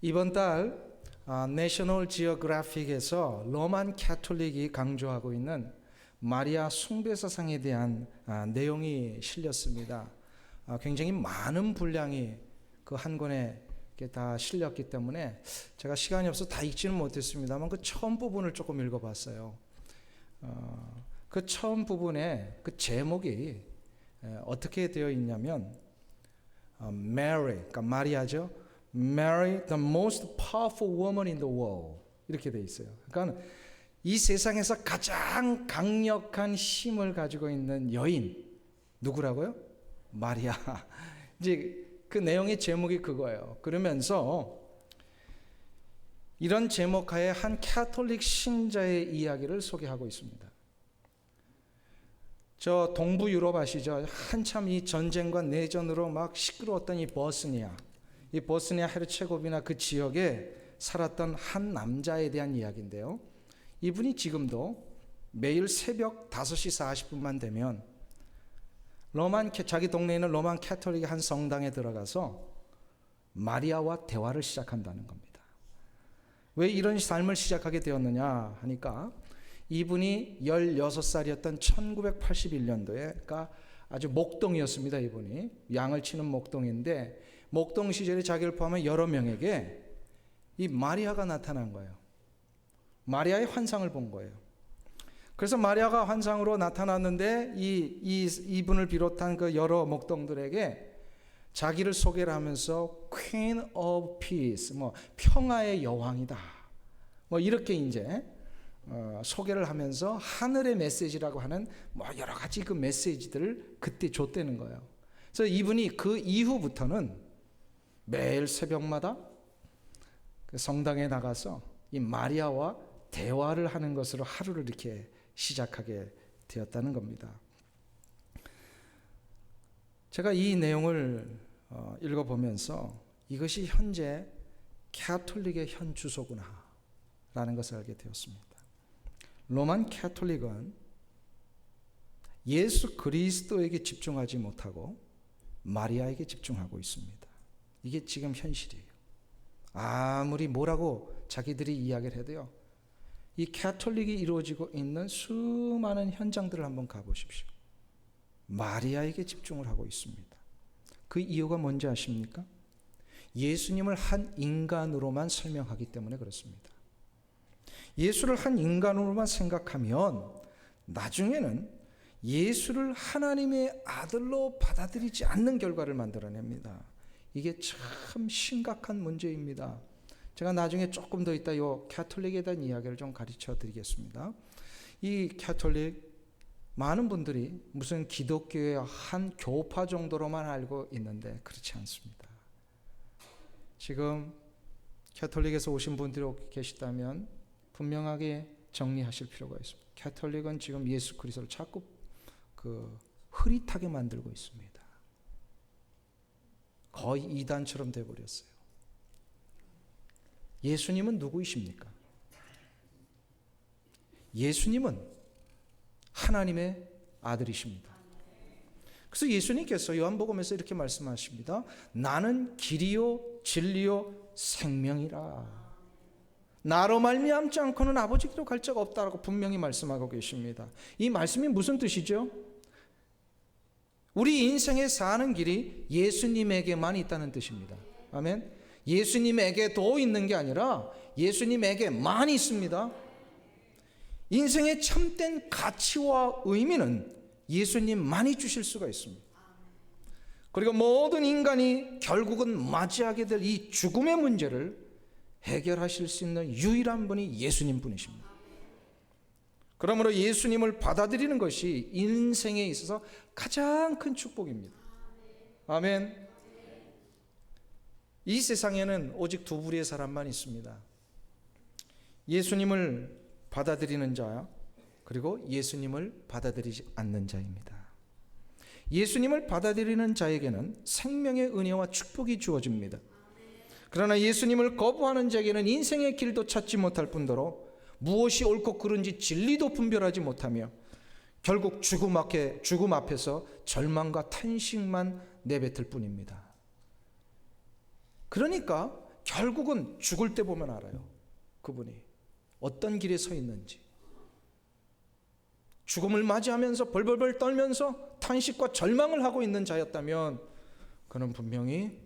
이번 달 내셔널 지오그래픽에서 로만 캐톨릭이 강조하고 있는 마리아 숭배 사상에 대한 내용이 실렸습니다. 굉장히 많은 분량이 그 한 권에 다 실렸기 때문에 제가 시간이 없어서 다 읽지는 못했습니다만 그 처음 부분을 조금 읽어봤어요. 그 처음 부분에 그 제목이 어떻게 되어 있냐면 Mary, 그러니까 마리아죠. Mary, the most powerful woman in the world. 이렇게 되어 있어요. 그러니까 이 세상에서 가장 강력한 힘을 가지고 있는 여인 누구라고요? 마리아. 이제 그 내용의 제목이 그거예요. 그러면서 이런 제목하에 한 캐톨릭 신자의 이야기를 소개하고 있습니다. 저 동부 유럽 아시죠? 한참 이 전쟁과 내전으로 막 시끄러웠던 이 버스니아 헤르체고비나 그 지역에 살았던 한 남자에 대한 이야기인데요. 이분이 지금도 매일 새벽 5시 40분만 되면 자기 동네에 있는 로만 캐톨릭의 한 성당에 들어가서 마리아와 대화를 시작한다는 겁니다. 왜 이런 삶을 시작하게 되었느냐 하니까 이분이 16살이었던 1981년도에 그러니까 아주 목동이었습니다. 이분이 양을 치는 목동인데 목동 시절에 자기를 포함한 여러 명에게 이 마리아가 나타난 거예요. 마리아의 환상을 본 거예요. 그래서 마리아가 환상으로 나타났는데 이분을 비롯한 그 여러 목동들에게 자기를 소개를 하면서 Queen of Peace, 평화의 여왕이다. 이렇게 이제 소개를 하면서 하늘의 메시지라고 하는 여러 가지 그 메시지들을 그때 줬다는 거예요. 그래서 이분이 그 이후부터는 매일 새벽마다 그 성당에 나가서 이 마리아와 대화를 하는 것으로 하루를 이렇게 시작하게 되었다는 겁니다. 제가 이 내용을 읽어보면서 이것이 현재 캐톨릭의 현 주소구나 라는 것을 알게 되었습니다. 로만 캐톨릭은 예수 그리스도에게 집중하지 못하고 마리아에게 집중하고 있습니다. 이게 지금 현실이에요. 아무리 뭐라고 자기들이 이야기를 해도요, 이 캐톨릭이 이루어지고 있는 수많은 현장들을 한번 가보십시오. 마리아에게 집중을 하고 있습니다. 그 이유가 뭔지 아십니까? 예수님을 한 인간으로만 설명하기 때문에 그렇습니다. 예수를 한 인간으로만 생각하면 나중에는 예수를 하나님의 아들로 받아들이지 않는 결과를 만들어냅니다. 이게 참 심각한 문제입니다. 제가 나중에 조금 더 이따 이 캐톨릭에 대한 이야기를 좀 가르쳐 드리겠습니다. 이 캐톨릭 많은 분들이 무슨 기독교의 한 교파 정도로만 알고 있는데 그렇지 않습니다. 지금 캐톨릭에서 오신 분들이 계시다면 분명하게 정리하실 필요가 있습니다. 캐톨릭은 지금 예수 그리스도를 자꾸 흐릿하게 만들고 있습니다. 거의 이단처럼 되어버렸어요. 예수님은 누구이십니까? 예수님은 하나님의 아들이십니다. 그래서 예수님께서 요한복음에서 이렇게 말씀하십니다. 나는 길이요 진리요 생명이라. 나로 말미암지 않고는 아버지께로 갈 자가 없다라고 분명히 말씀하고 계십니다. 이 말씀이 무슨 뜻이죠? 우리 인생에 사는 길이 예수님에게만 있다는 뜻입니다. 아멘. 예수님에게도 있는 게 아니라 예수님에게만 있습니다. 인생의 참된 가치와 의미는 예수님만이 주실 수가 있습니다. 그리고 모든 인간이 결국은 맞이하게 될 이 죽음의 문제를 해결하실 수 있는 유일한 분이 예수님 분이십니다. 그러므로 예수님을 받아들이는 것이 인생에 있어서 가장 큰 축복입니다. 아멘. 이 세상에는 오직 두 부류의 사람만 있습니다. 예수님을 받아들이는 자, 그리고 예수님을 받아들이지 않는 자입니다. 예수님을 받아들이는 자에게는 생명의 은혜와 축복이 주어집니다. 그러나 예수님을 거부하는 자에게는 인생의 길도 찾지 못할 뿐더러 무엇이 옳고 그른지 진리도 분별하지 못하며 결국 죽음 앞에서 절망과 탄식만 내뱉을 뿐입니다. 그러니까 결국은 죽을 때 보면 알아요. 그분이 어떤 길에 서 있는지. 죽음을 맞이하면서 벌벌벌 떨면서 탄식과 절망을 하고 있는 자였다면 그는 분명히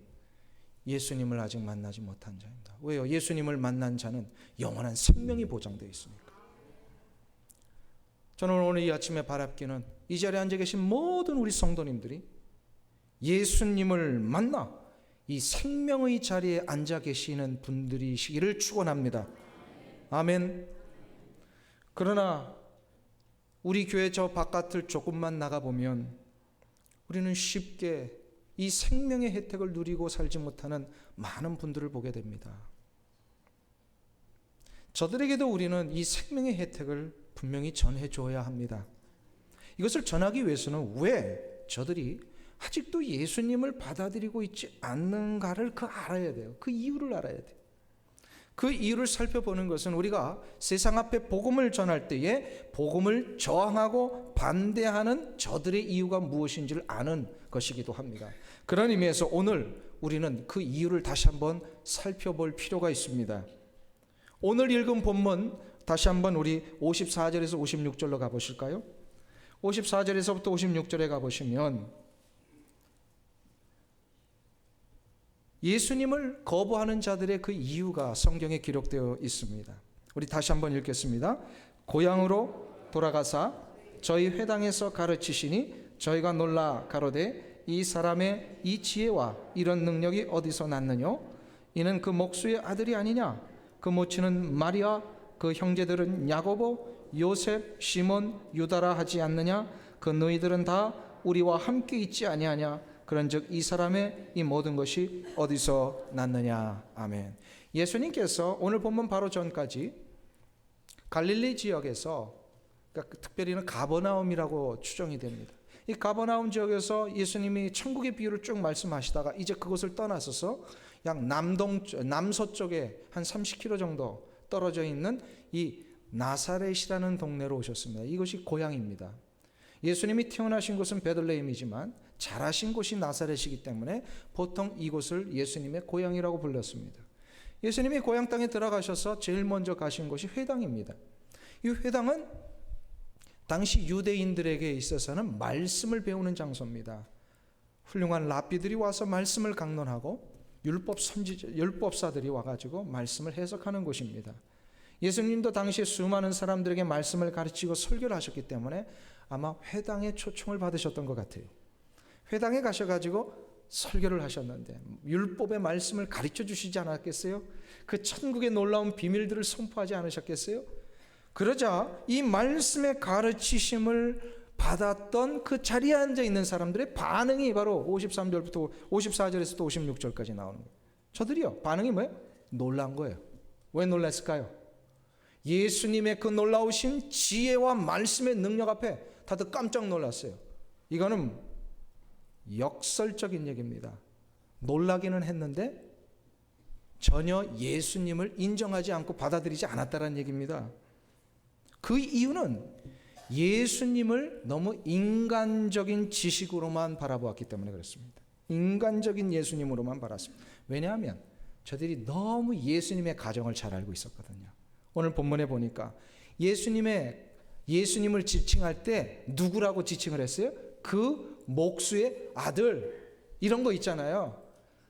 예수님을 아직 만나지 못한 자입니다. 왜요? 예수님을 만난 자는 영원한 생명이 보장되어 있으니까. 저는 오늘 이 아침에 바랍기는 이 자리에 앉아 계신 모든 우리 성도님들이 예수님을 만나 이 생명의 자리에 앉아 계시는 분들이시기를 축원합니다. 아멘. 그러나 우리 교회 저 바깥을 조금만 나가보면 우리는 쉽게 이 생명의 혜택을 누리고 살지 못하는 많은 분들을 보게 됩니다. 저들에게도 우리는 이 생명의 혜택을 분명히 전해줘야 합니다. 이것을 전하기 위해서는 왜 저들이 아직도 예수님을 받아들이고 있지 않는가를 알아야 돼요. 그 이유를 알아야 돼요. 그 이유를 살펴보는 것은 우리가 세상 앞에 복음을 전할 때에 복음을 저항하고 반대하는 저들의 이유가 무엇인지를 아는 것이기도 합니다. 그런 의미에서 오늘 우리는 그 이유를 다시 한번 살펴볼 필요가 있습니다. 오늘 읽은 본문 다시 한번 우리 54절에서 56절로 가보실까요? 54절에서부터 56절에 가보시면 예수님을 거부하는 자들의 그 이유가 성경에 기록되어 있습니다. 우리 다시 한번 읽겠습니다. 고향으로 돌아가사 저희 회당에서 가르치시니 저희가 놀라 가로되 이 사람의 이 지혜와 이런 능력이 어디서 났느냐? 이는 그 목수의 아들이 아니냐? 그 모친은 마리아, 그 형제들은 야고보, 요셉, 시몬, 유다라 하지 않느냐? 그 너희들은 다 우리와 함께 있지 아니하냐? 그런즉 이 사람의 이 모든 것이 어디서 났느냐? 아멘. 예수님께서 오늘 본문 바로 전까지 갈릴리 지역에서, 그러니까 특별히는 가버나움이라고 추정이 됩니다. 이 가버나움 지역에서 예수님이 천국의 비유를 쭉 말씀하시다가 이제 그곳을 떠나서서 약 남서쪽에 한 30km 정도 떨어져 있는 이 나사렛이라는 동네로 오셨습니다. 이것이 고향입니다. 예수님이 태어나신 곳은 베들레헴이지만 자라신 곳이 나사렛이기 때문에 보통 이곳을 예수님의 고향이라고 불렀습니다. 예수님이 고향 땅에 들어가셔서 제일 먼저 가신 곳이 회당입니다. 이 회당은 당시 유대인들에게 있어서는 말씀을 배우는 장소입니다. 훌륭한 랍비들이 와서 말씀을 강론하고 율법사들이 와가지고 말씀을 해석하는 곳입니다. 예수님도 당시에 수많은 사람들에게 말씀을 가르치고 설교를 하셨기 때문에 아마 회당에 초청을 받으셨던 것 같아요. 회당에 가셔가지고 설교를 하셨는데 율법의 말씀을 가르쳐 주시지 않았겠어요? 그 천국의 놀라운 비밀들을 선포하지 않으셨겠어요? 그러자 이 말씀의 가르치심을 받았던 그 자리에 앉아 있는 사람들의 반응이 바로 53절부터 54절에서부터 56절까지 나오는 거예요. 저들이요, 반응이 뭐예요? 놀란 거예요. 왜 놀랐을까요? 예수님의 그 놀라우신 지혜와 말씀의 능력 앞에 다들 깜짝 놀랐어요. 이거는 역설적인 얘기입니다. 놀라기는 했는데 전혀 예수님을 인정하지 않고 받아들이지 않았다는 얘기입니다. 그 이유는 예수님을 너무 인간적인 지식으로만 바라보았기 때문에 그렇습니다. 인간적인 예수님으로만 바랐습니다. 왜냐하면 저들이 너무 예수님의 가정을 잘 알고 있었거든요. 오늘 본문에 보니까 예수님을 지칭할 때 누구라고 지칭을 했어요? 그 목수의 아들, 이런 거 있잖아요.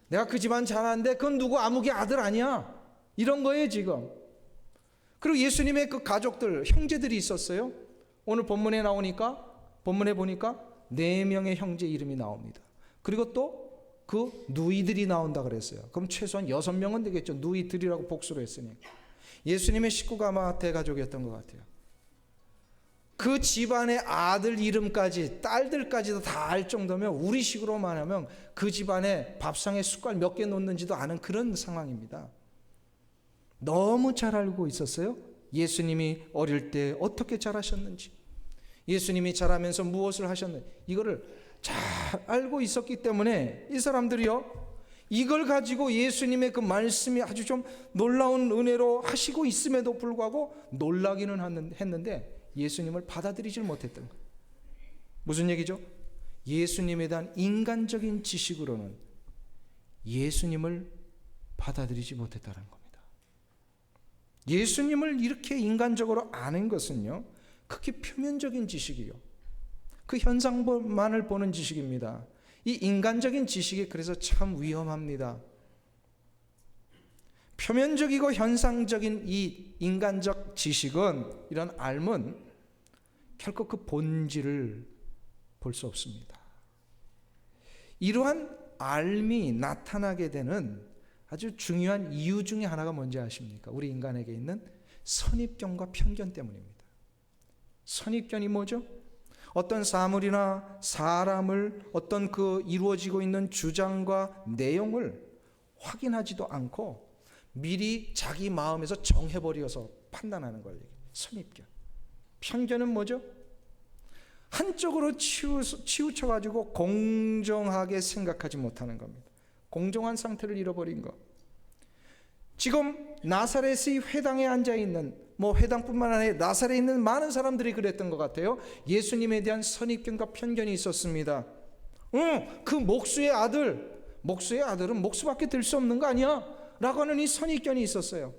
내가 그 집안 잘하는데 그건 누구 아무개 아들 아니야, 이런 거예요 지금. 그리고 예수님의 그 가족들, 형제들이 있었어요. 오늘 본문에 보니까 4명의 형제 이름이 나옵니다. 그리고 또 그 누이들이 나온다 그랬어요. 그럼 최소한 6명은 되겠죠. 누이들이라고 복수로 했으니. 예수님의 식구가 아마 대가족이었던 것 같아요. 그 집안의 아들 이름까지 딸들까지도 다 알 정도면 우리식으로 말하면 그 집안에 밥상에 숟갈 몇 개 놓는지도 아는 그런 상황입니다. 너무 잘 알고 있었어요. 예수님이 어릴 때 어떻게 자라셨는지, 예수님이 자라면서 무엇을 하셨는지 이거를 잘 알고 있었기 때문에 이 사람들이요, 이걸 가지고 예수님의 그 말씀이 아주 좀 놀라운 은혜로 하시고 있음에도 불구하고 놀라기는 했는데 예수님을 받아들이질 못했던 거예요. 무슨 얘기죠? 예수님에 대한 인간적인 지식으로는 예수님을 받아들이지 못했다는 겁니다. 예수님을 이렇게 인간적으로 아는 것은요, 그게 표면적인 지식이요, 그 현상만을 보는 지식입니다. 이 인간적인 지식이 그래서 참 위험합니다. 표면적이고 현상적인 이 인간적 지식은, 이런 알은 결코 그 본질을 볼 수 없습니다. 이러한 알미 나타나게 되는 아주 중요한 이유 중에 하나가 뭔지 아십니까? 우리 인간에게 있는 선입견과 편견 때문입니다. 선입견이 뭐죠? 어떤 사물이나 사람을, 어떤 그 이루어지고 있는 주장과 내용을 확인하지도 않고 미리 자기 마음에서 정해버려서 판단하는 걸 얘기해요. 선입견. 편견은 뭐죠? 한쪽으로 치우쳐가지고 공정하게 생각하지 못하는 겁니다. 공정한 상태를 잃어버린 것. 지금 나사렛의 회당에 앉아있는, 회당뿐만 아니라 나사렛에 있는 많은 사람들이 그랬던 것 같아요. 예수님에 대한 선입견과 편견이 있었습니다. 그 목수의 아들은 목수밖에 될 수 없는 거 아니야? 라고 하는 이 선입견이 있었어요.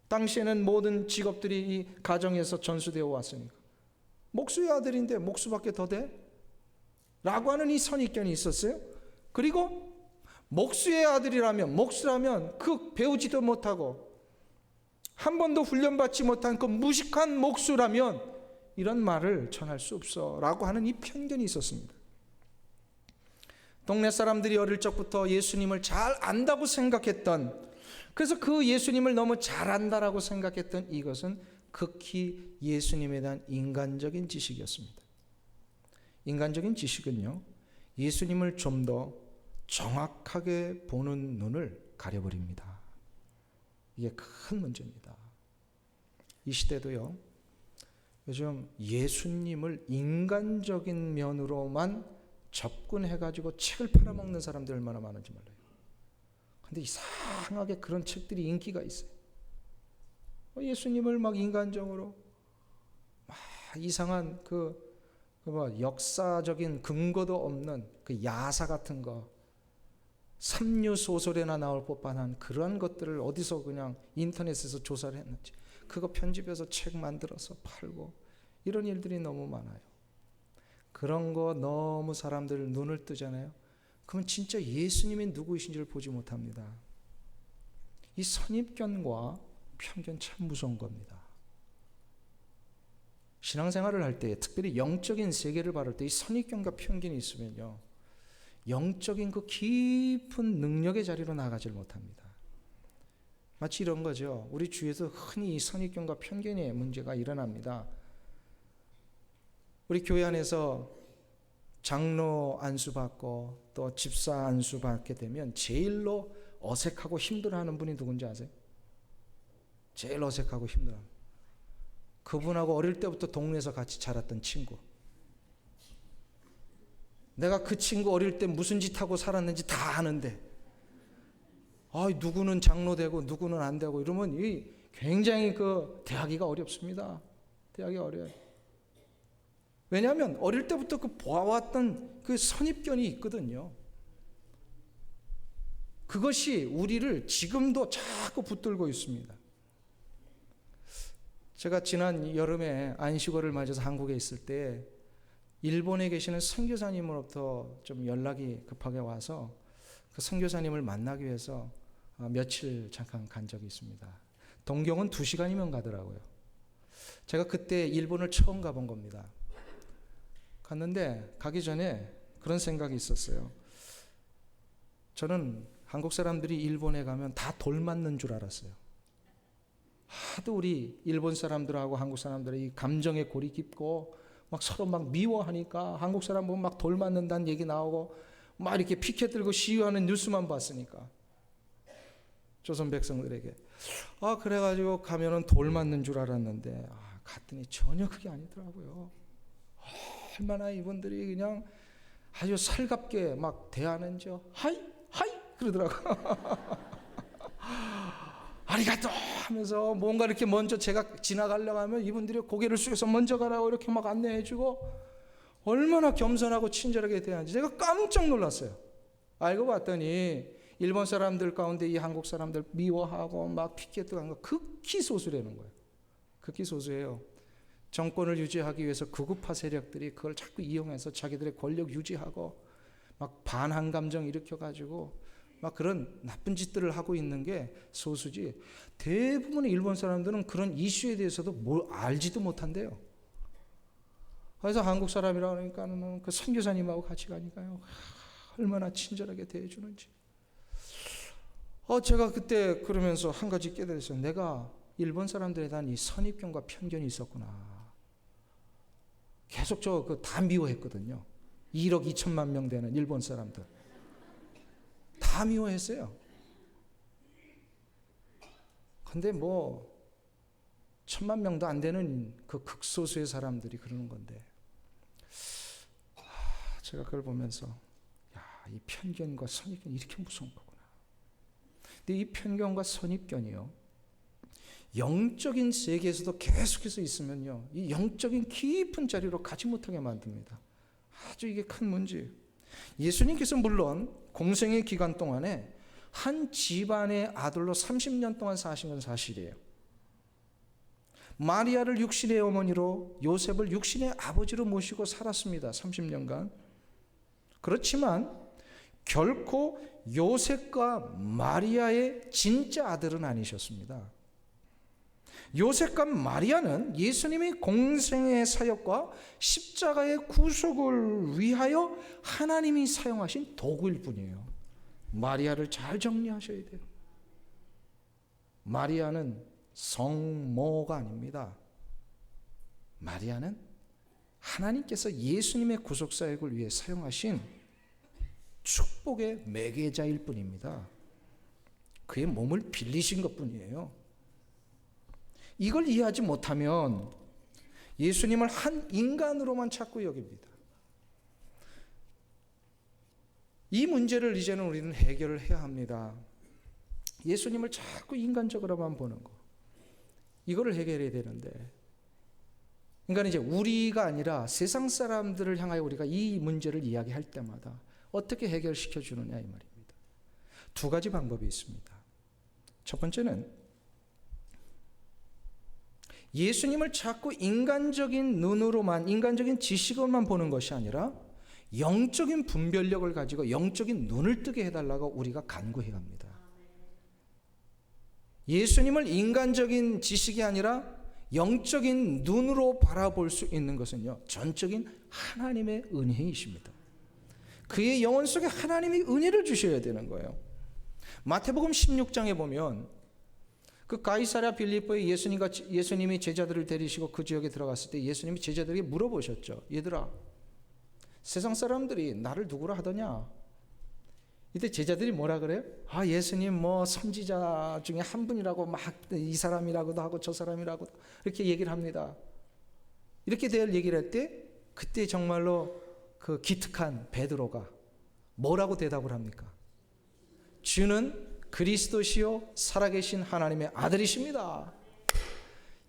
당시에는 모든 직업들이 이 가정에서 전수되어 왔으니까. 목수의 아들인데 목수밖에 더 돼? 라고 하는 이 선입견이 있었어요. 그리고 목수의 아들이라면, 목수라면 그 배우지도 못하고 한 번도 훈련받지 못한 그 무식한 목수라면 이런 말을 전할 수 없어 라고 하는 이 편견이 있었습니다. 동네 사람들이 어릴 적부터 예수님을 잘 안다고 생각했던, 그래서 그 예수님을 너무 잘 안다라고 생각했던 이것은 극히 예수님에 대한 인간적인 지식이었습니다. 인간적인 지식은요, 예수님을 좀 더 정확하게 보는 눈을 가려버립니다. 이게 큰 문제입니다. 이 시대도요, 요즘 예수님을 인간적인 면으로만 접근해가지고 책을 팔아먹는 사람들이 얼마나 많은지 몰라요. 근데 이상하게 그런 책들이 인기가 있어요. 예수님을 막 인간적으로 막 이상한 역사적인 근거도 없는 그 야사 같은 거, 삼류 소설에나 나올 법한 그런 것들을 어디서 그냥 인터넷에서 조사를 했는지 그거 편집해서 책 만들어서 팔고, 이런 일들이 너무 많아요. 그런 거 너무 사람들 눈을 뜨잖아요. 그러면 진짜 예수님이 누구이신지를 보지 못합니다. 이 선입견과 편견 참 무서운 겁니다. 신앙생활을 할 때, 특별히 영적인 세계를 바랄 때 이 선입견과 편견이 있으면요, 영적인 그 깊은 능력의 자리로 나가질 못합니다. 마치 이런 거죠. 우리 주위에서 흔히 선입견과 편견의 문제가 일어납니다. 우리 교회 안에서 장로 안수받고 또 집사 안수받게 되면 제일로 어색하고 힘들어하는 분이 누군지 아세요? 제일 어색하고 힘들어하는, 그분하고 어릴 때부터 동네에서 같이 자랐던 친구. 내가 그 친구 어릴 때 무슨 짓 하고 살았는지 다 아는데, 누구는 장로 되고 누구는 안 되고 이러면 굉장히 대하기가 어렵습니다. 대하기 어려워요. 왜냐하면 어릴 때부터 보아왔던 그 선입견이 있거든요. 그것이 우리를 지금도 자꾸 붙들고 있습니다. 제가 지난 여름에 안식월을 맞아서 한국에 있을 때 일본에 계시는 선교사님으로부터 좀 연락이 급하게 와서 그 선교사님을 만나기 위해서 며칠 잠깐 간 적이 있습니다. 동경은 2시간이면 가더라고요. 제가 그때 일본을 처음 가본 겁니다. 갔는데 가기 전에 그런 생각이 있었어요. 저는 한국 사람들이 일본에 가면 다 돌 맞는 줄 알았어요. 하도 우리 일본 사람들하고 한국 사람들이 감정의 골이 깊고 막 서로 막 미워하니까 한국 사람 보면 막 돌 맞는다는 얘기 나오고 막 이렇게 피켓 들고 시위하는 뉴스만 봤으니까 조선 백성들에게 그래가지고 가면은 돌 맞는 줄 알았는데 갔더니 전혀 그게 아니더라고요. 얼마나 이분들이 그냥 아주 살갑게 막 대하는지 하이 그러더라고요. 아리가또 하면서 뭔가 이렇게 먼저 제가 지나가려고 하면 이분들이 고개를 숙여서 먼저 가라고 이렇게 막 안내해주고 얼마나 겸손하고 친절하게 대하는지 제가 깜짝 놀랐어요. 알고 봤더니 일본 사람들 가운데 이 한국 사람들 미워하고 막 피켓한 거 극히 소수라는 거예요. 극히 소수예요. 정권을 유지하기 위해서 극우파 세력들이 그걸 자꾸 이용해서 자기들의 권력 유지하고 막 반항 감정 일으켜가지고 막 그런 나쁜 짓들을 하고 있는 게 소수지, 대부분의 일본 사람들은 그런 이슈에 대해서도 뭘 알지도 못한대요. 그래서 한국 사람이라 그러니까는 그 선교사님하고 같이 가니까요, 얼마나 친절하게 대해주는지. 제가 그때 그러면서 한 가지 깨달았어요. 내가 일본 사람들에 대한 이 선입견과 편견이 있었구나. 계속 다 미워했거든요. 1억 2천만 명 되는 일본 사람들 다 미워했어요. 근데 1,000만 명도 안 되는 그 극소수의 사람들이 그러는 건데, 제가 그걸 보면서 이 편견과 선입견이 이렇게 무서운 거구나. 근데 이 편견과 선입견이요, 영적인 세계에서도 계속해서 있으면요, 이 영적인 깊은 자리로 가지 못하게 만듭니다. 아주 이게 큰 문제예요. 예수님께서 물론 공생의 기간 동안에 한 집안의 아들로 30년 동안 사신 건 사실이에요. 마리아를 육신의 어머니로, 요셉을 육신의 아버지로 모시고 살았습니다. 30년간. 그렇지만 결코 요셉과 마리아의 진짜 아들은 아니셨습니다. 요셉과 마리아는 예수님의 공생의 사역과 십자가의 구속을 위하여 하나님이 사용하신 도구일 뿐이에요. 마리아를 잘 정리하셔야 돼요. 마리아는 성모가 아닙니다. 마리아는 하나님께서 예수님의 구속 사역을 위해 사용하신 축복의 매개자일 뿐입니다. 그의 몸을 빌리신 것뿐이에요. 이걸 이해하지 못하면 예수님을 한 인간으로만 자꾸 여깁니다. 이 문제를 이제는 우리는 해결을 해야 합니다. 예수님을 자꾸 인간적으로만 보는 거, 이거를 해결해야 되는데, 그러니까 이제 우리가 아니라 세상 사람들을 향하여 우리가 이 문제를 이야기할 때마다 어떻게 해결시켜 주느냐 이 말입니다. 두 가지 방법이 있습니다. 첫 번째는 예수님을 자꾸 인간적인 눈으로만, 인간적인 지식으로만 보는 것이 아니라 영적인 분별력을 가지고 영적인 눈을 뜨게 해달라고 우리가 간구해 갑니다. 예수님을 인간적인 지식이 아니라 영적인 눈으로 바라볼 수 있는 것은요, 전적인 하나님의 은혜이십니다. 그의 영혼 속에 하나님이 은혜를 주셔야 되는 거예요. 마태복음 16장에 보면 그 가이사랴 빌립보에 예수님이 제자들을 데리시고 그 지역에 들어갔을 때 예수님이 제자들에게 물어보셨죠. 얘들아, 세상 사람들이 나를 누구라 하더냐? 이때 제자들이 뭐라 그래요? 예수님 선지자 중에 한 분이라고 막 이 사람이라고도 하고 저 사람이라고 이렇게 얘기를 합니다. 이렇게 될 얘기를 할 때 그때 정말로 그 기특한 베드로가 뭐라고 대답을 합니까? 주는 그리스도시요 살아계신 하나님의 아들이십니다.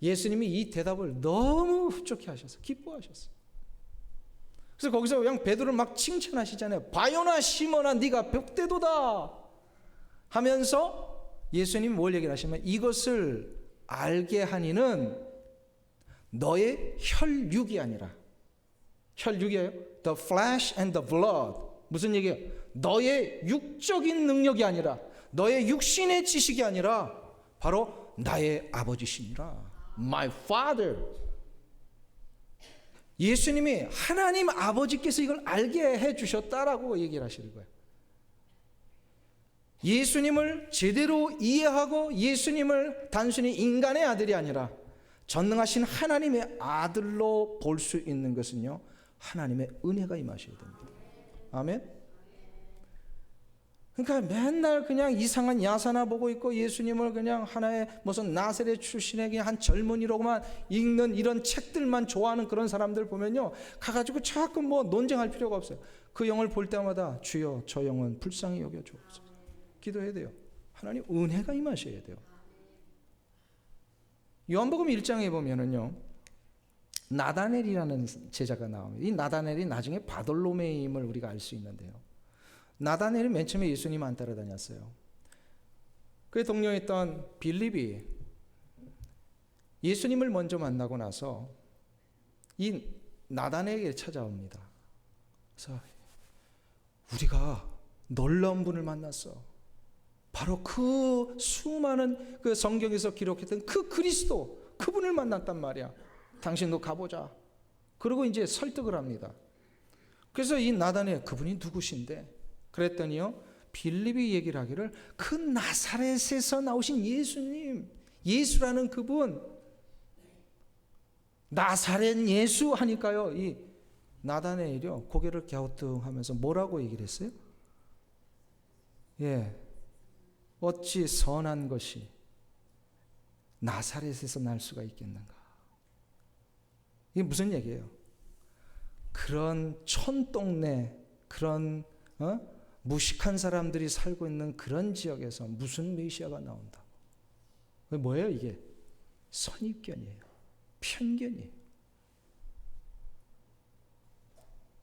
예수님이 이 대답을 너무 흡족해 하셔서 기뻐하셨어요. 그래서 거기서 그냥 베드로를 막 칭찬하시잖아요. 바요나 시몬아 네가 복되도다 하면서 예수님이 뭘 얘기를 하시면, 이것을 알게 하니는 너의 혈육이 아니라, 혈육이에요. The flesh and the blood. 무슨 얘기예요? 너의 육적인 능력이 아니라, 너의 육신의 지식이 아니라 바로 나의 아버지시니라. My Father. 예수님이 하나님 아버지께서 이걸 알게 해주셨다라고 얘기를 하시는 거예요. 예수님을 제대로 이해하고 예수님을 단순히 인간의 아들이 아니라 전능하신 하나님의 아들로 볼 수 있는 것은요, 하나님의 은혜가 임하셔야 됩니다. 아멘. 그러니까 맨날 그냥 이상한 야사나 보고 있고 예수님을 그냥 하나의 무슨 나사렛 출신의 그냥 한 젊은이로만 읽는 이런 책들만 좋아하는 그런 사람들 보면요, 가가지고 자꾸 논쟁할 필요가 없어요. 그 영을 볼 때마다 주여 저 영은 불쌍히 여겨주옵소서 기도해야 돼요. 하나님 은혜가 임하셔야 돼요. 요한복음 1장에 보면은요, 나다넬이라는 제자가 나옵니다. 이 나다넬이 나중에 바돌로메임을 우리가 알 수 있는데요, 나다나엘이 맨 처음에 예수님 안 따라다녔어요. 그의 동료였던 빌립이 예수님을 먼저 만나고 나서 이 나다나엘에게 찾아옵니다. 그래서 우리가 놀라운 분을 만났어. 바로 그 수많은 그 성경에서 기록했던 그 그리스도, 그분을 만났단 말이야. 당신도 가보자. 그리고 이제 설득을 합니다. 그래서 이 나다나엘, 그분이 누구신데? 그랬더니요, 빌립이 얘기를 하기를 그 나사렛에서 나오신 예수님, 예수라는 그분, 나사렛 예수 하니까요, 이 나다나엘이요 고개를 갸우뚱하면서 뭐라고 얘기를 했어요? 예, 어찌 선한 것이 나사렛에서 날 수가 있겠는가? 이게 무슨 얘기예요? 그런 촌동네, 그런 무식한 사람들이 살고 있는 그런 지역에서 무슨 메시아가 나온다? 뭐예요 이게? 선입견이에요. 편견이에요.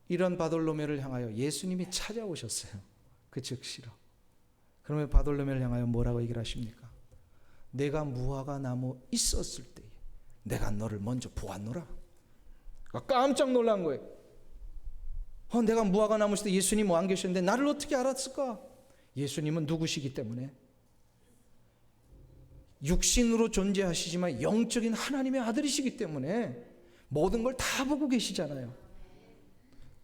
이런 바돌로메를 향하여 예수님이 찾아오셨어요. 그 즉시로. 그러면 바돌로메를 향하여 뭐라고 얘기를 하십니까? 내가 무화과 나무 있었을 때에 내가 너를 먼저 보았노라. 깜짝 놀란 거예요. 내가 무화과 나무 있을 때 예수님 안 계셨는데 나를 어떻게 알았을까? 예수님은 누구시기 때문에 육신으로 존재하시지만 영적인 하나님의 아들이시기 때문에 모든 걸 다 보고 계시잖아요.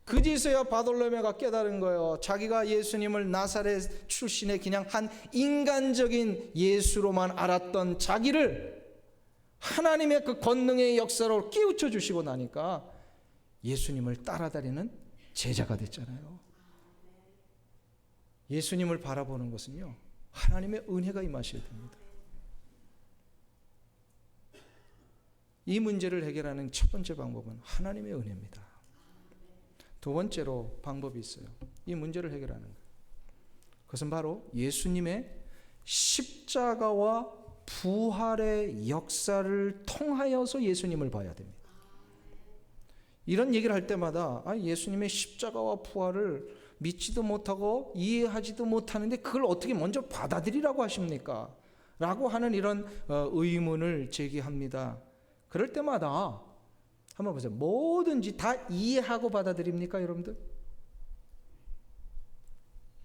그제서야 바돌로메가 깨달은 거예요. 자기가 예수님을 나사렛 출신의 그냥 한 인간적인 예수로만 알았던 자기를 하나님의 그 권능의 역사로 깨우쳐 주시고 나니까 예수님을 따라다니는 제자가 됐잖아요. 예수님을 바라보는 것은요, 하나님의 은혜가 임하셔야 됩니다. 이 문제를 해결하는 첫 번째 방법은 하나님의 은혜입니다. 두 번째로 방법이 있어요. 이 문제를 해결하는 거예요. 그것은 바로 예수님의 십자가와 부활의 역사를 통하여서 예수님을 봐야 됩니다. 이런 얘기를 할 때마다 예수님의 십자가와 부활을 믿지도 못하고 이해하지도 못하는데 그걸 어떻게 먼저 받아들이라고 하십니까? 라고 하는 이런 의문을 제기합니다. 그럴 때마다 한번 보세요. 뭐든지 다 이해하고 받아들입니까, 여러분들?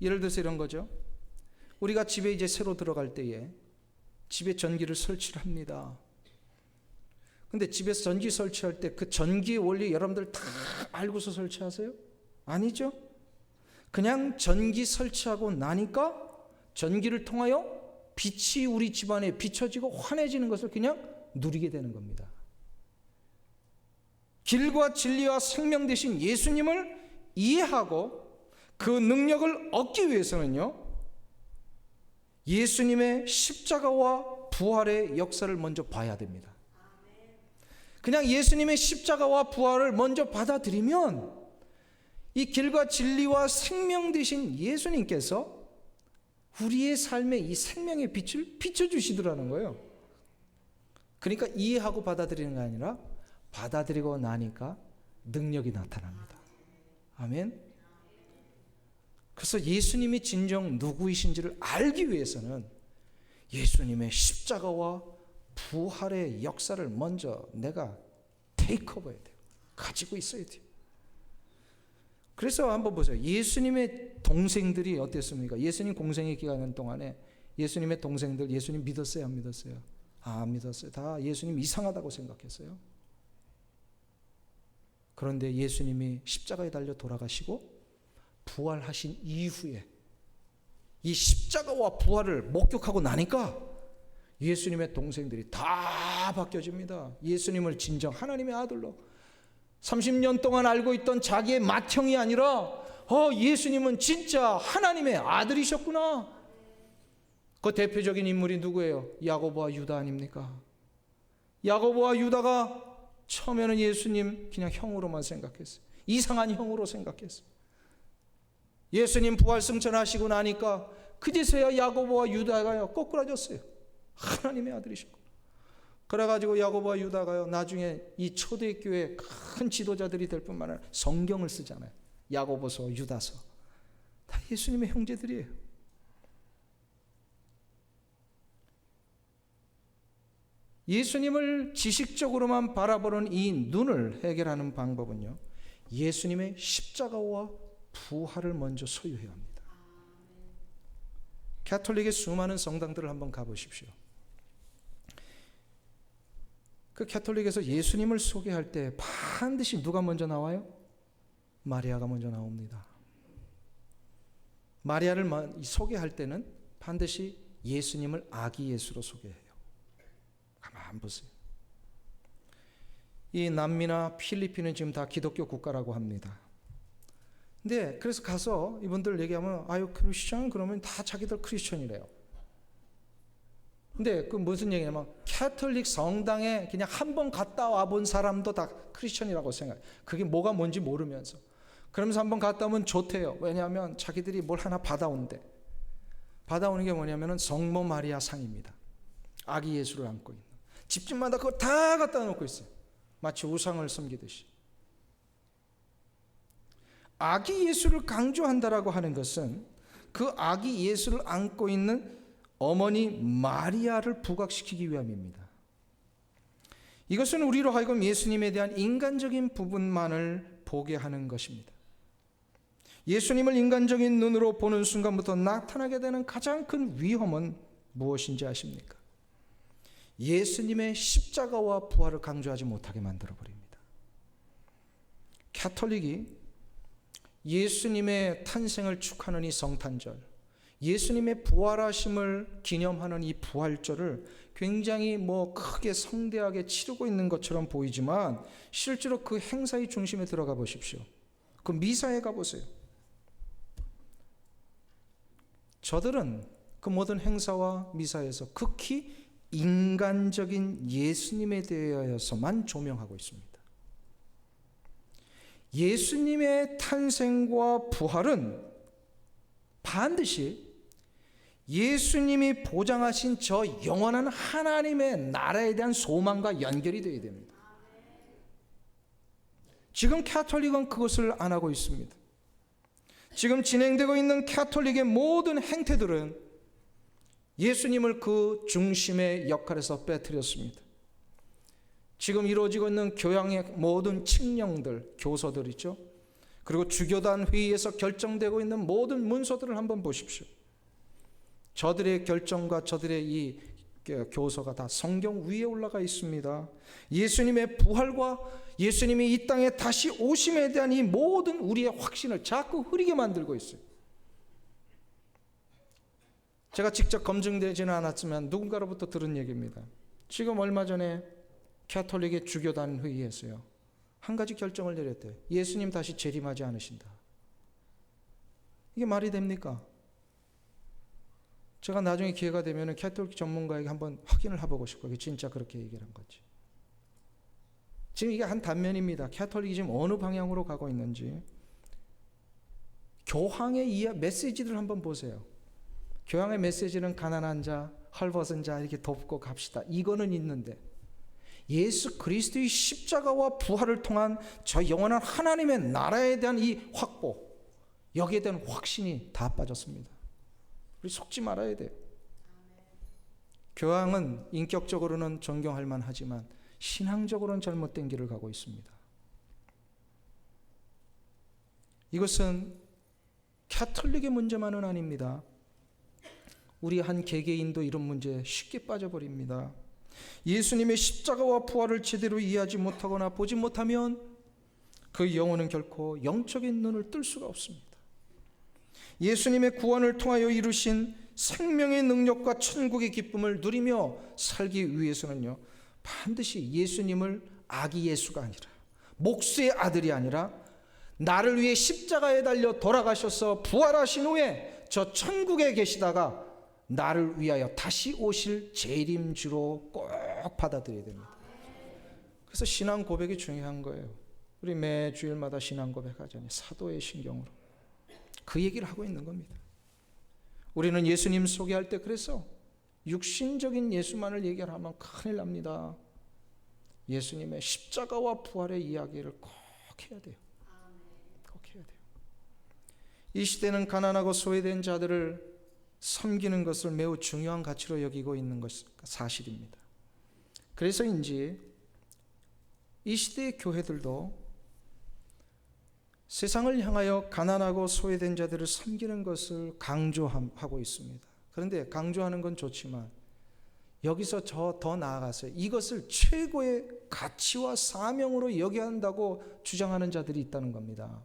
예를 들어서 이런 거죠. 우리가 집에 이제 새로 들어갈 때에 집에 전기를 설치를 합니다. 근데 집에서 전기 설치할 때 그 전기의 원리 여러분들 다 알고서 설치하세요? 아니죠? 그냥 전기 설치하고 나니까 전기를 통하여 빛이 우리 집안에 비춰지고 환해지는 것을 그냥 누리게 되는 겁니다. 길과 진리와 생명 되신 예수님을 이해하고 그 능력을 얻기 위해서는요, 예수님의 십자가와 부활의 역사를 먼저 봐야 됩니다. 그냥 예수님의 십자가와 부활을 먼저 받아들이면 이 길과 진리와 생명 되신 예수님께서 우리의 삶에 이 생명의 빛을 비춰주시더라는 거예요. 그러니까 이해하고 받아들이는 게 아니라 받아들이고 나니까 능력이 나타납니다. 아멘. 그래서 예수님이 진정 누구이신지를 알기 위해서는 예수님의 십자가와 부활의 역사를 먼저 내가 테이크오버해야 돼요. 가지고 있어야 돼요. 그래서 한번 보세요. 예수님의 동생들이 어땠습니까? 예수님 공생의 기간 동안에 예수님의 동생들 예수님 믿었어요? 안 믿었어요? 안 믿었어요. 다 예수님 이상하다고 생각했어요. 그런데 예수님이 십자가에 달려 돌아가시고 부활하신 이후에 이 십자가와 부활을 목격하고 나니까 예수님의 동생들이 다 바뀌어집니다. 예수님을 진정 하나님의 아들로 30년 동안 알고 있던 자기의 맏형이 아니라 예수님은 진짜 하나님의 아들이셨구나. 그 대표적인 인물이 누구예요? 야고보와 유다 아닙니까? 야고보와 유다가 처음에는 예수님 그냥 형으로만 생각했어요. 이상한 형으로 생각했어요. 예수님 부활 승천하시고 나니까 그제서야 야고보와 유다가 꼬꾸라졌어요. 하나님의 아들이셨고. 그래가지고 야고보와 유다가요 나중에 이 초대교회 큰 지도자들이 될 뿐만 아니라 성경을 쓰잖아요. 야고보서, 유다서 다 예수님의 형제들이에요. 예수님을 지식적으로만 바라보는 이 눈을 해결하는 방법은요, 예수님의 십자가와 부활을 먼저 소유해야 합니다. 가톨릭의 수많은 성당들을 한번 가보십시오. 그 가톨릭에서 예수님을 소개할 때 반드시 누가 먼저 나와요? 마리아가 먼저 나옵니다. 마리아를 소개할 때는 반드시 예수님을 아기 예수로 소개해요. 가만 보세요. 이 남미나 필리핀은 지금 다 기독교 국가라고 합니다. 근데 그래서 가서 이분들 얘기하면 아유 크리스천 그러면 다 자기들 크리스천이래요. 근데 그 무슨 얘기냐면 캐톨릭 성당에 그냥 한 번 갔다 와본 사람도 다 크리스천이라고 생각해요. 그게 뭐가 뭔지 모르면서. 그러면서 한 번 갔다 오면 좋대요. 왜냐하면 자기들이 뭘 하나 받아온대. 받아오는 게 뭐냐면 성모 마리아 상입니다. 아기 예수를 안고 있는. 집집마다 그거 다 갖다 놓고 있어요. 마치 우상을 섬기듯이. 아기 예수를 강조한다라고 하는 것은 그 아기 예수를 안고 있는 어머니 마리아를 부각시키기 위함입니다. 이것은 우리로 하여금 예수님에 대한 인간적인 부분만을 보게 하는 것입니다. 예수님을 인간적인 눈으로 보는 순간부터 나타나게 되는 가장 큰 위험은 무엇인지 아십니까? 예수님의 십자가와 부활을 강조하지 못하게 만들어버립니다. 가톨릭이 예수님의 탄생을 축하하는 이 성탄절, 예수님의 부활하심을 기념하는 이 부활절을 굉장히 크게 성대하게 치르고 있는 것처럼 보이지만 실제로 그 행사의 중심에 들어가 보십시오. 그 미사에 가보세요. 저들은 그 모든 행사와 미사에서 극히 인간적인 예수님에 대하여서만 조명하고 있습니다. 예수님의 탄생과 부활은 반드시 예수님이 보장하신 저 영원한 하나님의 나라에 대한 소망과 연결이 되어야 됩니다. 지금 가톨릭은 그것을 안 하고 있습니다. 지금 진행되고 있는 가톨릭의 모든 행태들은 예수님을 그 중심의 역할에서 빼뜨렸습니다. 지금 이루어지고 있는 교양의 모든 칙령들, 교서들 있죠. 그리고 주교단 회의에서 결정되고 있는 모든 문서들을 한번 보십시오. 저들의 결정과 저들의 이 교서가 다 성경 위에 올라가 있습니다. 예수님의 부활과 예수님이 이 땅에 다시 오심에 대한 이 모든 우리의 확신을 자꾸 흐리게 만들고 있어요. 제가 직접 검증되지는 않았지만 누군가로부터 들은 얘기입니다. 지금 얼마 전에 가톨릭의 주교단 회의에서요, 한 가지 결정을 내렸대요. 예수님 다시 재림하지 않으신다. 이게 말이 됩니까? 제가 나중에 기회가 되면 가톨릭 전문가에게 한번 확인을 해보고 싶어요. 진짜 그렇게 얘기를 한 건지. 지금 이게 한 단면입니다. 가톨릭이 지금 어느 방향으로 가고 있는지. 교황의 메시지를 한번 보세요. 교황의 메시지는 가난한 자, 헐벗은 자 이렇게 돕고 갑시다. 이거는 있는데 예수 그리스도의 십자가와 부활을 통한 저 영원한 하나님의 나라에 대한 이 확보, 여기에 대한 확신이 다 빠졌습니다. 우리 속지 말아야 돼요. 교황은 인격적으로는 존경할 만하지만 신앙적으로는 잘못된 길을 가고 있습니다. 이것은 가톨릭의 문제만은 아닙니다. 우리 한 개개인도 이런 문제에 쉽게 빠져버립니다. 예수님의 십자가와 부활을 제대로 이해하지 못하거나 보지 못하면 그 영혼은 결코 영적인 눈을 뜰 수가 없습니다. 예수님의 구원을 통하여 이루신 생명의 능력과 천국의 기쁨을 누리며 살기 위해서는요, 반드시 예수님을 아기 예수가 아니라, 목수의 아들이 아니라 나를 위해 십자가에 달려 돌아가셔서 부활하신 후에 저 천국에 계시다가 나를 위하여 다시 오실 재림주로 꼭 받아들여야 됩니다. 그래서 신앙 고백이 중요한 거예요. 우리 매 주일마다 신앙 고백하잖아요. 사도의 신경으로. 그 얘기를 하고 있는 겁니다. 우리는 예수님 소개할 때 그래서 육신적인 예수만을 얘기하면 큰일 납니다. 예수님의 십자가와 부활의 이야기를 꼭 해야 돼요. 꼭 해야 돼요. 이 시대는 가난하고 소외된 자들을 섬기는 것을 매우 중요한 가치로 여기고 있는 것이 사실입니다. 그래서인지 이 시대의 교회들도 세상을 향하여 가난하고 소외된 자들을 섬기는 것을 강조하고 있습니다. 그런데 강조하는 건 좋지만 여기서 더 나아가서 이것을 최고의 가치와 사명으로 여겨야 한다고 주장하는 자들이 있다는 겁니다.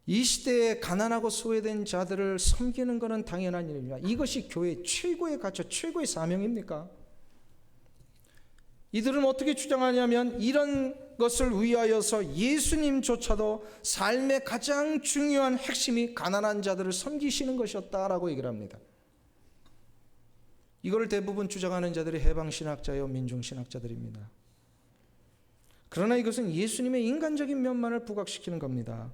이 시대에 가난하고 소외된 자들을 섬기는 것은 당연한 일입니다. 이것이 교회의 최고의 가치, 최고의 사명입니까? 이들은 어떻게 주장하냐면 이런 것을 위하여서 예수님조차도 삶의 가장 중요한 핵심이 가난한 자들을 섬기시는 것이었다라고 얘기를 합니다. 이걸 대부분 주장하는 자들이 해방신학자요 민중신학자들입니다. 그러나 이것은 예수님의 인간적인 면만을 부각시키는 겁니다.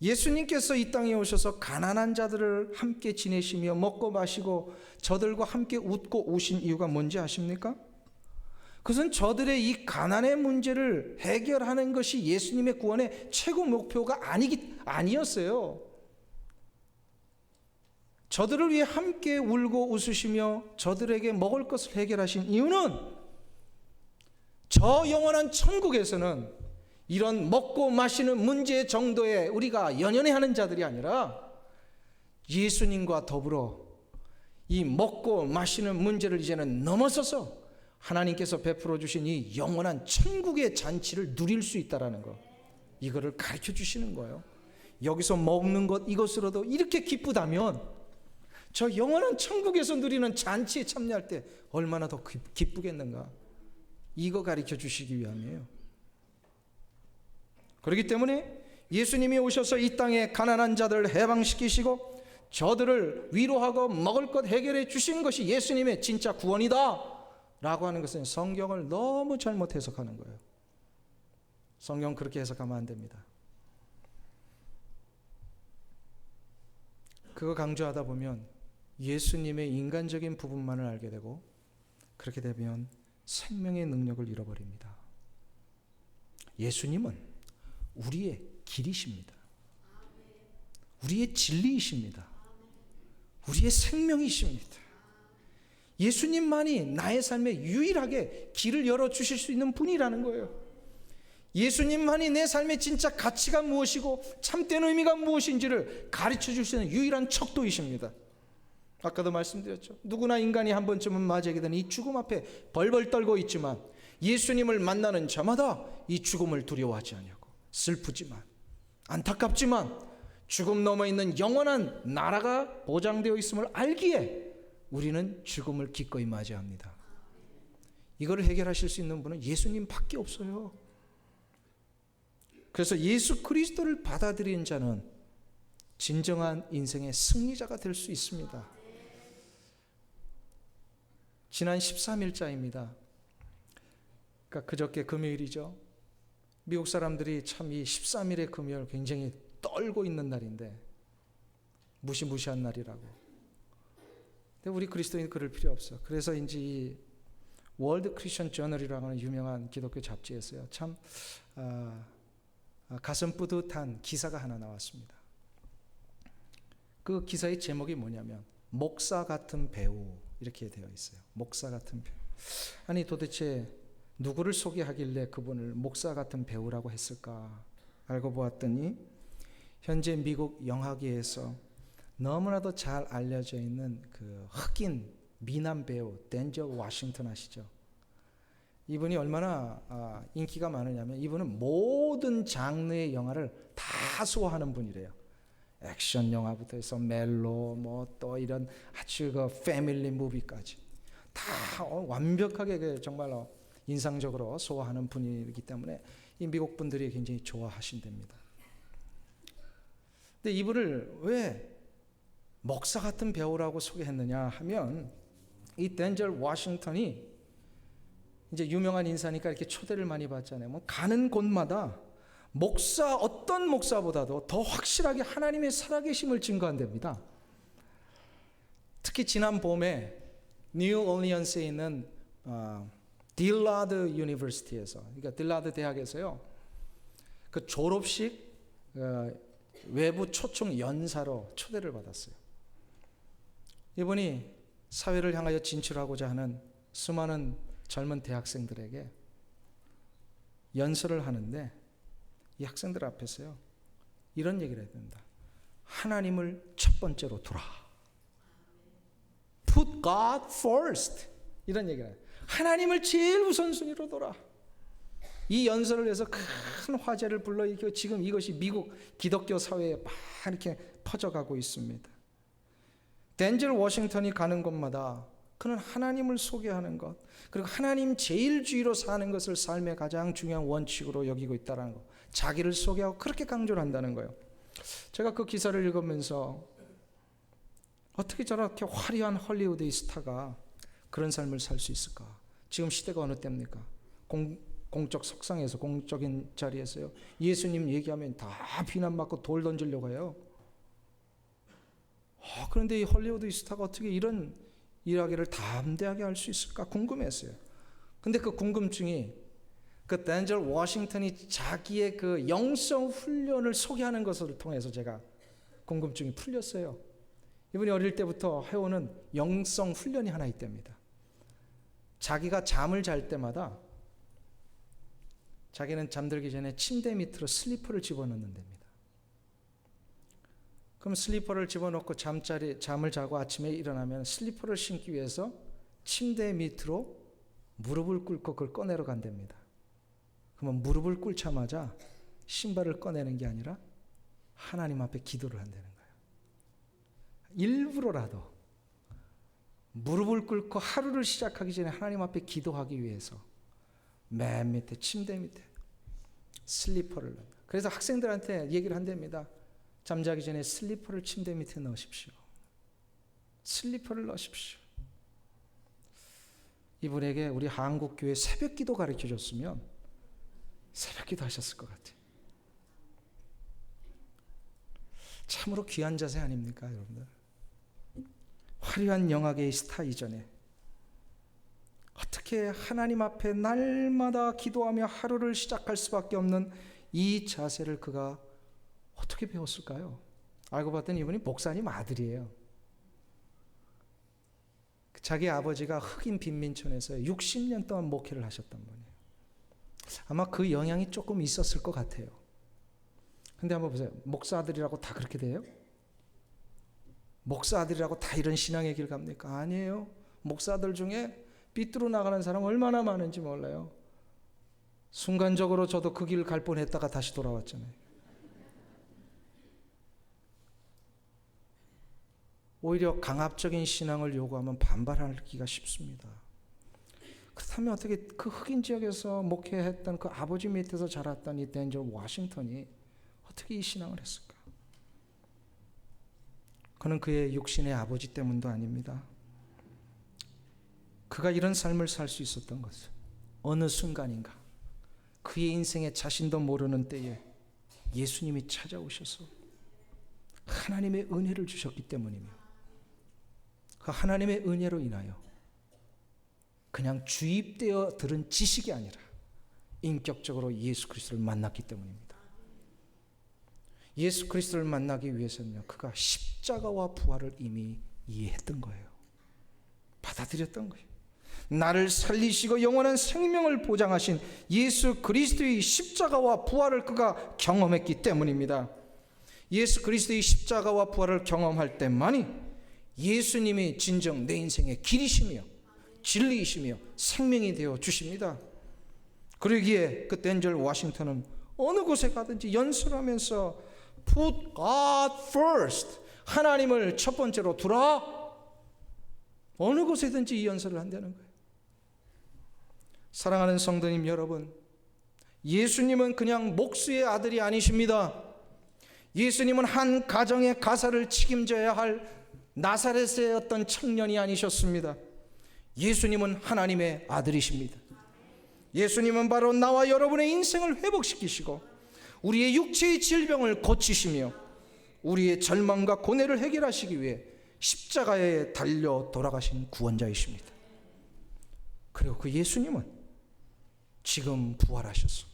예수님께서 이 땅에 오셔서 가난한 자들을 함께 지내시며 먹고 마시고 저들과 함께 웃고 오신 이유가 뭔지 아십니까? 그것은 저들의 이 가난의 문제를 해결하는 것이 예수님의 구원의 최고 목표가 아니었어요. 저들을 위해 함께 울고 웃으시며 저들에게 먹을 것을 해결하신 이유는 저 영원한 천국에서는 이런 먹고 마시는 문제 정도에 우리가 연연해하는 자들이 아니라 예수님과 더불어 이 먹고 마시는 문제를 이제는 넘어서서 하나님께서 베풀어 주신 이 영원한 천국의 잔치를 누릴 수 있다라는 거, 이거를 가르쳐 주시는 거예요. 여기서 먹는 것 이것으로도 이렇게 기쁘다면 저 영원한 천국에서 누리는 잔치에 참여할 때 얼마나 더 기쁘겠는가, 이거 가르쳐 주시기 위함이에요. 그렇기 때문에 예수님이 오셔서 이 땅에 가난한 자들을 해방시키시고 저들을 위로하고 먹을 것 해결해 주신 것이 예수님의 진짜 구원이다 라고 하는 것은 성경을 너무 잘못 해석하는 거예요. 성경 그렇게 해석하면 안 됩니다. 그거 강조하다 보면 예수님의 인간적인 부분만을 알게 되고, 그렇게 되면 생명의 능력을 잃어버립니다. 예수님은 우리의 길이십니다. 우리의 진리이십니다. 우리의 생명이십니다. 예수님만이 나의 삶에 유일하게 길을 열어주실 수 있는 분이라는 거예요. 예수님만이 내 삶의 진짜 가치가 무엇이고 참된 의미가 무엇인지를 가르쳐 줄 수 있는 유일한 척도이십니다. 아까도 말씀드렸죠. 누구나 인간이 한 번쯤은 맞이하게 되는 이 죽음 앞에 벌벌 떨고 있지만 예수님을 만나는 자마다 이 죽음을 두려워하지 않냐고, 슬프지만 안타깝지만 죽음 넘어 있는 영원한 나라가 보장되어 있음을 알기에 우리는 죽음을 기꺼이 맞이합니다. 이거를 해결하실 수 있는 분은 예수님밖에 없어요. 그래서 예수 그리스도를 받아들인 자는 진정한 인생의 승리자가 될 수 있습니다. 지난 13일자입니다. 그러니까 그저께 금요일이죠. 미국 사람들이 참 이 13일의 금요일 굉장히 떨고 있는 날인데, 무시무시한 날이라고. 근데 우리 그리스도인은 그럴 필요 없어. 그래서인지 이 월드 크리스천 저널이라고 하는 유명한 기독교 잡지에서요, 참 가슴 뿌듯한 기사가 하나 나왔습니다. 그 기사의 제목이 뭐냐면 목사 같은 배우, 이렇게 되어 있어요. 목사 같은 배우. 아니 도대체 누구를 소개하길래 그분을 목사 같은 배우라고 했을까 알고 보았더니 현재 미국 영화계에서 너무나도 잘 알려져 있는 그 흑인 미남 배우 덴젤 워싱턴 아시죠? 이분이 얼마나 인기가 많으냐면 이분은 모든 장르의 영화를 다 소화하는 분이래요. 액션 영화부터 해서 멜로 뭐 또 이런 아주 그 패밀리 무비까지 다 완벽하게 정말로 인상적으로 소화하는 분이기 때문에 이 미국 분들이 굉장히 좋아하신답니다. 근데 이분을 왜 목사 같은 배우라고 소개했느냐 하면, 이 덴젤 워싱턴이 이제 유명한 인사니까 이렇게 초대를 많이 받잖아요. 뭐 가는 곳마다 어떤 목사보다도 더 확실하게 하나님의 살아계심을 증거한답니다. 특히 지난 봄에 뉴 올리언스에 있는 딜라드 유니버시티에서, 그러니까 딜라드 대학에서요, 그 졸업식 외부 초청 연사로 초대를 받았어요. 이분이 사회를 향하여 진출하고자 하는 수많은 젊은 대학생들에게 연설을 하는데 이 학생들 앞에서요 이런 얘기를 해야 된다. 하나님을 첫 번째로 두라. Put God first. 이런 얘기를 해요. 하나님을 제일 우선순위로 둬라. 이 연설을 해서 큰 화제를 불러일으키고 지금 이것이 미국 기독교 사회에 막 이렇게 퍼져가고 있습니다. 덴젤 워싱턴이 가는 곳마다 그는 하나님을 소개하는 것, 그리고 하나님 제일주의로 사는 것을 삶의 가장 중요한 원칙으로 여기고 있다는 것, 자기를 소개하고 그렇게 강조를 한다는 거예요. 제가 그 기사를 읽으면서 어떻게 저렇게 화려한 헐리우드의 스타가 그런 삶을 살 수 있을까? 지금 시대가 어느 때입니까? 공적 석상에서, 공적인 자리에서요, 예수님 얘기하면 다 비난받고 돌 던지려고 해요. 그런데 이 헐리우드 스타가 어떻게 이런 이야기를 담대하게 할 수 있을까 궁금했어요. 근데 그 궁금증이 그 덴젤 워싱턴이 자기의 그 영성 훈련을 소개하는 것을 통해서 제가 궁금증이 풀렸어요. 이분이 어릴 때부터 해오는 영성 훈련이 하나 있답니다. 자기가 잠을 잘 때마다 자기는 잠들기 전에 침대 밑으로 슬리퍼를 집어넣는 됩니다. 그럼 슬리퍼를 집어넣고 잠을 자고 아침에 일어나면 슬리퍼를 신기 위해서 침대 밑으로 무릎을 꿇고 그걸 꺼내러 간답니다. 그러면 무릎을 꿇자마자 신발을 꺼내는 게 아니라 하나님 앞에 기도를 한다는 거예요. 일부러라도 무릎을 꿇고 하루를 시작하기 전에 하나님 앞에 기도하기 위해서 맨 밑에 침대 밑에 슬리퍼를 넣는다. 그래서 학생들한테 얘기를 한답니다. 잠자기 전에 슬리퍼를 침대 밑에 넣으십시오. 슬리퍼를 넣으십시오. 이분에게 우리 한국교회 새벽기도 가르쳐줬으면 새벽기도 하셨을 것 같아요. 참으로 귀한 자세 아닙니까, 여러분들? 화려한 영화계의 스타 이전에 어떻게 하나님 앞에 날마다 기도하며 하루를 시작할 수밖에 없는 이 자세를 그가 어떻게 배웠을까요? 알고 봤더니 이분이 목사님 아들이에요. 자기 아버지가 흑인 빈민촌에서 60년 동안 목회를 하셨던 분이에요. 아마 그 영향이 조금 있었을 것 같아요. 근데 한번 보세요. 목사 아들이라고 다 그렇게 돼요? 목사 아들이라고 다 이런 신앙의 길 갑니까? 아니에요. 목사 아들 중에 삐뚤어 나가는 사람 얼마나 많은지 몰라요. 순간적으로 저도 그 길 갈 뻔했다가 다시 돌아왔잖아요. 오히려 강압적인 신앙을 요구하면 반발하기가 쉽습니다. 그렇다면 어떻게 그 흑인 지역에서 목회했던 그 아버지 밑에서 자랐던 이 덴젤 워싱턴이 어떻게 이 신앙을 했을까? 그는 그의 육신의 아버지 때문도 아닙니다. 그가 이런 삶을 살 수 있었던 것은 어느 순간인가 그의 인생에 자신도 모르는 때에 예수님이 찾아오셔서 하나님의 은혜를 주셨기 때문이며, 그 하나님의 은혜로 인하여 그냥 주입되어 들은 지식이 아니라 인격적으로 예수 그리스도를 만났기 때문입니다. 예수 그리스도를 만나기 위해서는요, 그가 십자가와 부활을 이미 이해했던 거예요. 받아들였던 거예요. 나를 살리시고 영원한 생명을 보장하신 예수 그리스도의 십자가와 부활을 그가 경험했기 때문입니다. 예수 그리스도의 십자가와 부활을 경험할 때만이 예수님이 진정 내 인생의 길이시며 진리이시며 생명이 되어 주십니다. 그러기에 그 덴젤 워싱턴은 어느 곳에 가든지 연설하면서 Put God first, 하나님을 첫 번째로 두라, 어느 곳에든지 이 연설을 한다는 거예요. 사랑하는 성도님 여러분, 예수님은 그냥 목수의 아들이 아니십니다. 예수님은 한 가정의 가사를 책임져야 할 나사렛의 어떤 청년이 아니셨습니다. 예수님은 하나님의 아들이십니다. 예수님은 바로 나와 여러분의 인생을 회복시키시고 우리의 육체의 질병을 고치시며 우리의 절망과 고뇌를 해결하시기 위해 십자가에 달려 돌아가신 구원자이십니다. 그리고 그 예수님은 지금 부활하셔서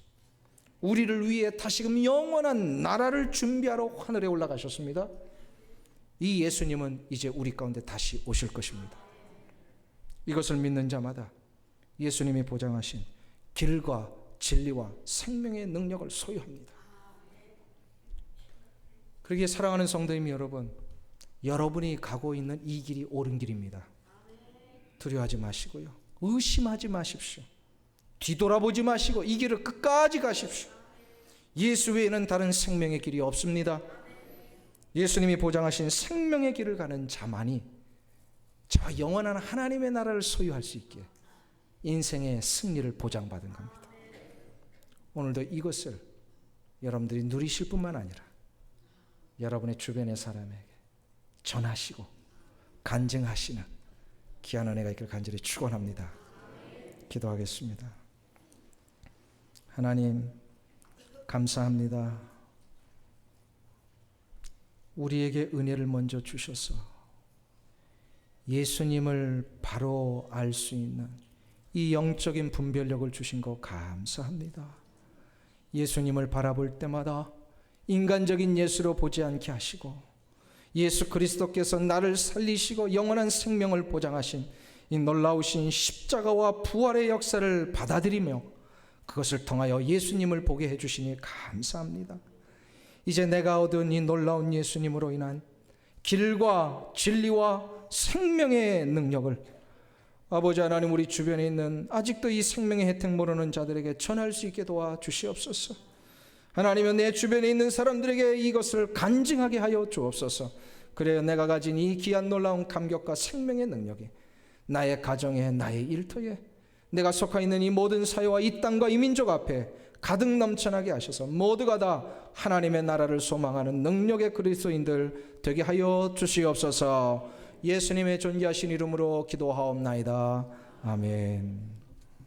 우리를 위해 다시금 영원한 나라를 준비하러 하늘에 올라가셨습니다. 이 예수님은 이제 우리 가운데 다시 오실 것입니다. 이것을 믿는 자마다 예수님이 보장하신 길과 진리와 생명의 능력을 소유합니다. 그러기에 사랑하는 성도님 여러분, 여러분이 가고 있는 이 길이 옳은 길입니다. 두려워하지 마시고요, 의심하지 마십시오. 뒤돌아보지 마시고 이 길을 끝까지 가십시오. 예수 외에는 다른 생명의 길이 없습니다. 예수님이 보장하신 생명의 길을 가는 자만이 저 영원한 하나님의 나라를 소유할 수 있게 인생의 승리를 보장받은 겁니다. 오늘도 이것을 여러분들이 누리실 뿐만 아니라 여러분의 주변의 사람에게 전하시고 간증하시는 귀한 은혜가 있기를 간절히 축원합니다. 기도하겠습니다. 하나님 감사합니다. 우리에게 은혜를 먼저 주셔서 예수님을 바로 알 수 있는 이 영적인 분별력을 주신 거 감사합니다. 예수님을 바라볼 때마다 인간적인 예수로 보지 않게 하시고 예수 그리스도께서 나를 살리시고 영원한 생명을 보장하신 이 놀라우신 십자가와 부활의 역사를 받아들이며 그것을 통하여 예수님을 보게 해주시니 감사합니다. 이제 내가 얻은 이 놀라운 예수님으로 인한 길과 진리와 생명의 능력을 아버지 하나님 우리 주변에 있는 아직도 이 생명의 혜택 모르는 자들에게 전할 수 있게 도와주시옵소서. 하나님은 내 주변에 있는 사람들에게 이것을 간증하게 하여 주옵소서. 그래야 내가 가진 이 귀한 놀라운 감격과 생명의 능력이 나의 가정에, 나의 일터에, 내가 속해 있는 이 모든 사회와 이 땅과 이 민족 앞에 가득 넘쳐나게 하셔서 모두가 다 하나님의 나라를 소망하는 능력의 그리스도인들 되게 하여 주시옵소서. 예수님의 존귀하신 이름으로 기도하옵나이다. 아멘.